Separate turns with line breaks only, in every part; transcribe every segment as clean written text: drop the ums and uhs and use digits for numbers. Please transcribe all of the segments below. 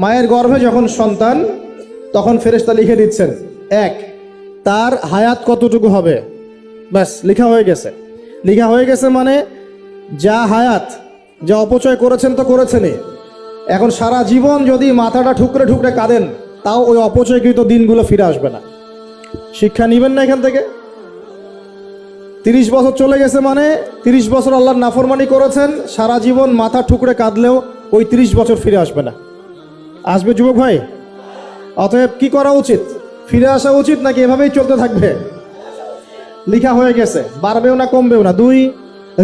মায়ের গর্ভে যখন সন্তান, তখন ফেরেশতা লিখে দিচ্ছেন এক, তার হায়াত কতটুকু হবে, ব্যাস লেখা হয়ে গেছে। লেখা হয়ে গেছে মানে যা হায়াত, যা অপচয় করেছেন তো করেছেনই, এখন সারা জীবন যদি মাথাটা ঠুকরে ঠুকরে কাঁদেন, তাও ওই অপচয়কৃত দিনগুলো ফিরে আসবে না। শিক্ষা নেবেন না এখান থেকে? 30 বছর চলে গেছে মানে 30 বছর আল্লাহর নাফরমানি করেছেন, সারা জীবন মাথা ঠুকরে কাঁদলেও ওই 30 বছর ফিরে আসবে না। আসবে যুবক ভাই? অতএব কি করা উচিত? ফিরে আসা উচিত নাকি এভাবেই চলতে থাকবে? লেখা হয়ে গেছে, বাড়বেও না কমবেও না। 2,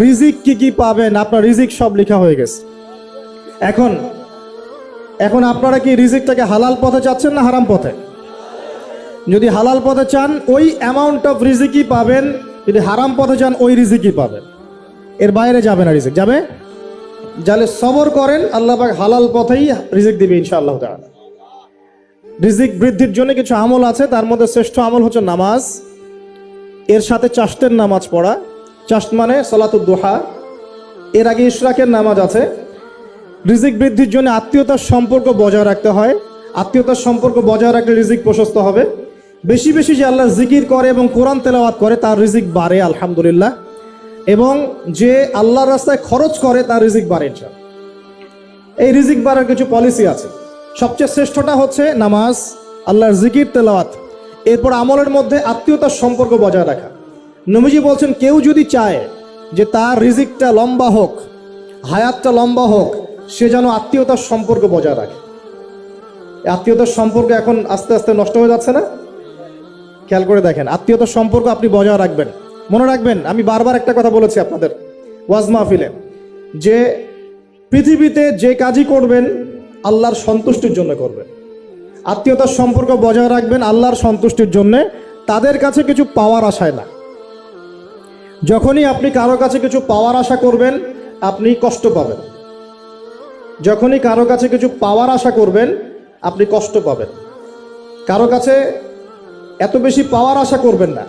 রিজিক কি কি পাবেন, আপনার রিজিক সব লেখা হয়ে গেছে। এখন আপনারা কি রিজিকটাকে হালাল পথে চাচ্ছেন না হারাম পথে? যদি হালাল পথে চান ওই অ্যামাউন্ট অফ রিজিকই পাবেন, যদি হারাম পথে চান ওই রিজিকই পাবেন, এর বাইরে যাবে না। রিজিক যাবে, যাহলে সবর করেন, আল্লাহ পাক হালাল পথেই রিজিক দিবে ইনশাআল্লাহ তাআলা। রিজিক বৃদ্ধির জন্য কিছু আমল আছে, তার মধ্যে শ্রেষ্ঠ আমল হচ্ছে নামাজ, এর সাথে চাশতের নামাজ পড়া। চাশত মানে সালাতুদ দুহা, এর আগে ইশরাকের নামাজ আছে। রিজিক বৃদ্ধির জন্য আত্মীয়তার সম্পর্ক বজায় রাখতে হয়, আত্মীয়তার সম্পর্ক বজায় রাখলে রিজিক প্রশস্ত হবে। বেশি বেশি যে আল্লাহ জিকির করে এবং কোরআন তেলাওয়াত করে তার রিজিক বাড়ে আলহামদুলিল্লাহ, এবং যে আল্লাহর রাস্তায় খরচ করে তার রিজিক বাড়ে ইনশাআল্লাহ। এই রিজিক বাড়ার কিছু পলিসি আছে। সবচেয়ে শ্রেষ্ঠটা হচ্ছে নামাজ, আল্লাহর জিকির তেলাওয়াত, এরপর আমলের মধ্যে আত্মীয়তার সম্পর্ক বজায় রাখা। নবীজি বলছেন কেউ যদি চায় যে তার রিজিকটা লম্বা হোক, হায়াতটা লম্বা হোক, সে যেন আত্মীয়তার সম্পর্ক বজায় রাখে। আত্মীয়তার সম্পর্ক এখন আস্তে আস্তে নষ্ট হয়ে যাচ্ছে না? খেয়াল করে দেখেন, আত্মীয়তার সম্পর্ক আপনি বজায় রাখবেন। মনে রাখবেন, আমি বারবার একটা কথা বলেছি আপনাদের ওয়াজ মাহফিলে, যে পৃথিবীতে যে কাজই করবেন আল্লাহর সন্তুষ্টির জন্য করবেন। আত্মীয়তার সম্পর্ক বজায় রাখবেন আল্লাহর সন্তুষ্টির জন্যে, তাদের কাছে কিছু পাওয়ার আশায় না। যখনই আপনি কারো কাছে কিছু পাওয়ার আশা করবেন আপনি কষ্ট পাবেন। যখনই কারো কাছে কিছু পাওয়ার আশা করবেন আপনি কষ্ট পাবেন। কারো কাছে এত বেশি পাওয়ার আশা করবেন না।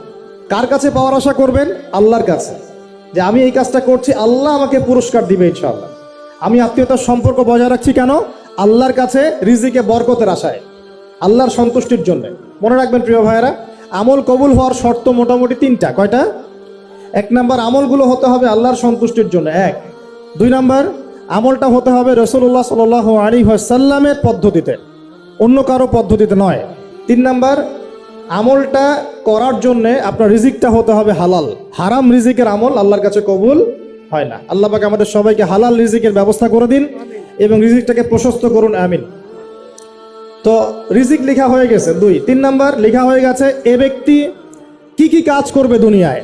কার কাছে পাওয়ার আশা করবেন? আল্লাহর কাছে, যে আমি এই কাজটা করছি, আল্লাহ আমাকে পুরস্কার দিবে ইনশাআল্লাহ। আমি আত্মীয়তার সম্পর্ক বজায় রাখছি কেন? আল্লাহর কাছে রিজিকে বরকতের আশায়, আল্লাহর সন্তুষ্টির জন্য। মনে রাখবেন প্রিয় ভাইয়েরা, আমল কবুল হওয়ার শর্ত মোটামুটি 3টা। কয়টা? 1 নাম্বার, আমলগুলো হতে হবে আল্লাহর সন্তুষ্টির জন্য। 1। 2 নাম্বার, আমলটা হতে হবে রাসূলুল্লাহ সাল্লাল্লাহু আলাইহি ওয়াসাল্লামের পদ্ধতিতে, অন্য কারো পদ্ধতিতে নয়। 3 নাম্বার, আমলটা করার জন্যে আপনার রিজিকটা হতে হবে হালাল। হারাম রিজিকের আমল আল্লাহর কাছে কবুল হয় না। আল্লাহ পাক আমাদের সবাইকে হালাল রিজিকের ব্যবস্থা করে দিন এবং রিজিকটাকে প্রশস্ত করুন, আমিন। তো রিজিক লেখা হয়ে গেছে 2। 3 নাম্বার, লেখা হয়ে গেছে এ ব্যক্তি কি কি কাজ করবে দুনিয়ায়,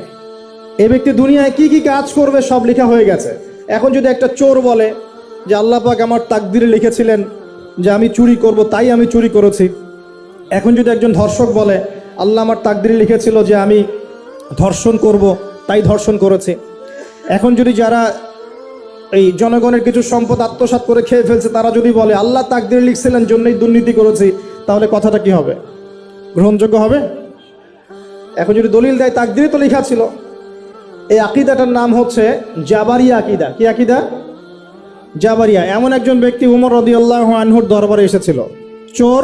এ ব্যক্তি দুনিয়ায় কি কি কাজ করবে সব লেখা হয়ে গেছে। এখন যদি একটা চোর বলে যে আল্লাহ পাক আমার তাকদিরে লিখেছিলেন যে আমি চুরি করব, তাই আমি চুরি করেছি। এখন যদি একজন ধর্ষক বলে আল্লাহ আমার তাকদিরে লিখেছিল যে আমি ধর্ষণ করব, তাই ধর্ষণ করেছি। এখন যদি যারা এই জনগণের কিছু সম্পদ আত্মসাৎ করে খেয়ে ফেলছে তারা যদি বলে আল্লাহ তাকদিরে লিখছিলেন জন্যই দুর্নীতি করেছি, তাহলে কথাটা কি হবে? গ্রহণযোগ্য হবে? এখন যদি দলিল দেয় তাকদিরে তো লেখা ছিল। এই আকীদাটার নাম হচ্ছে জাবারিয়া আকীদা। কি আকীদা? জাবারিয়া। এমন একজন ব্যক্তি উমর রাদিয়াল্লাহু আনহুর দরবারে এসেছিল, চোর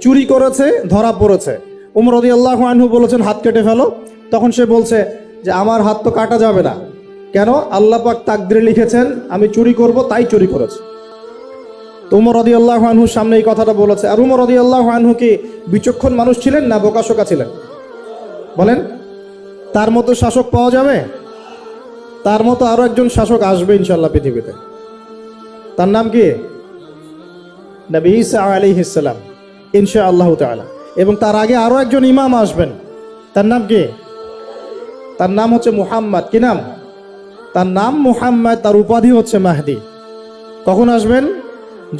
চুরি করেছে, ধরা পড়েছে। উমর রাদিয়াল্লাহু আনহু বলেছেন হাত কেটে ফেলো। তখন সে বলছে যে আমার হাত তো কাটা যাবে না। কেন? আল্লাহ পাক তাকদিরে লিখেছেন আমি চুরি করব, তাই চুরি করেছে। তো উমর রাদিয়াল্লাহু আনহুর সামনে এই কথাটা বলেছে। আর উমর রাদিয়াল্লাহু আনহু কি বিচক্ষণ মানুষ ছিলেন না বোকাশোকা ছিলেন? বলেন, তার মতো শাসক পাওয়া যাবে? তার মতো আরো একজন শাসক আসবে ইনশাআল্লাহ পৃথিবীতে। তার নাম কি? নবী ঈসা আলাইহিস সালাম ইনশাআল্লাহ তাআলা। এবং তার আগে আরো একজন ইমাম আসবেন। তার নাম কি? তার নাম হচ্ছে মুহাম্মদ। কি নাম? তার নাম মুহাম্মদ, তার উপাধি হচ্ছে মাহদি। কখন আসবেন?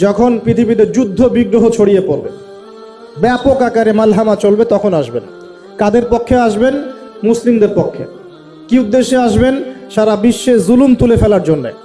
যখন পৃথিবীতে যুদ্ধ বিগ্রহ ছড়িয়ে পড়বে, ব্যাপক আকারে মালহামা চলবে, তখন আসবেন। কাদের পক্ষে আসবেন? মুসলিমদের পক্ষে। কি উদ্দেশ্যে আসবেন? সারা বিশ্বে জুলুম তুলে ফেলার জন্য।